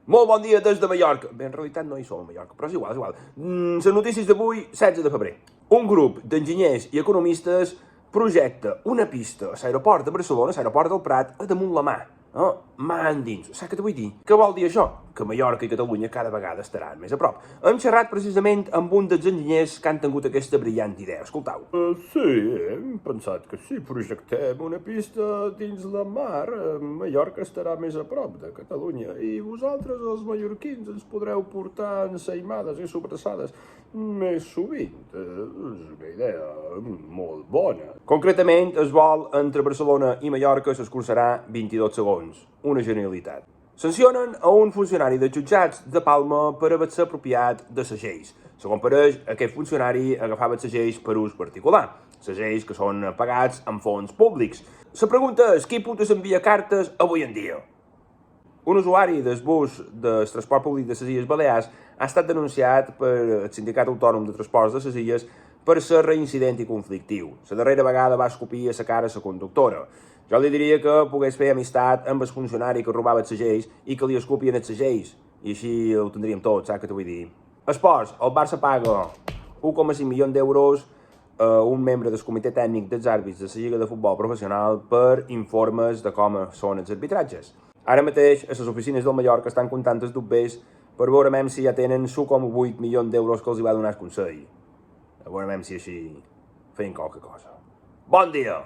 Molt bon dia des de Mallorca. Bé, en realitat no hi som a Mallorca, però és igual, és igual. Les notícies d'avui, 16 de febrer. Un grup d'enginyers i economistes projecta una pista a l'aeroport de Barcelona, a l'aeroport del Prat, a damunt la mà. Mà endins. Saps què t'ho vull dir? Què vol dir això? Que Mallorca i Catalunya cada vegada estaran més a prop. Hem xerrat precisament amb un dels enginyers que han tingut aquesta brillant idea. Escoltau. Sí, hem pensat que si projectem una pista dins la mar, Mallorca estarà més a prop de Catalunya i vosaltres, els mallorquins, ens podreu portar ensaïmades i sobrassades més sovint. És una idea molt bona. Concretament, el vol entre Barcelona i Mallorca s'escurçarà 22 segons. Una genialitat. Sancionen a un funcionari de jutjats de Palma per haver-se apropiat de segells. Segons pareix, aquest funcionari agafava segells per ús particular, segells que són pagats amb fons públics. La pregunta és, qui putes envia cartes avui en dia? Un usuari del bus del transport públic de les Illes Balears ha estat denunciat per el Sindicat Autònom de Transports de les Illes per ser reincident i conflictiu. La darrera vegada va escopir a la cara a la conductora. Jo li diria que pogués fer amistat amb el funcionari que robava els segells i que li escopien els segells. I així ho tindríem tot, saps què t'ho vull dir? Esports, el Barça paga 1,5 milions d'euros a un membre del comitè tècnic dels àrbits de la Lliga de Futbol Professional per informes de com són els arbitratges. Ara mateix, a les oficines del Mallorca estan comptant els dubtes per veure si ja tenen 1,8 milions d'euros que els hi va donar el Consell. A veure si així feien qualque cosa. Bon dia!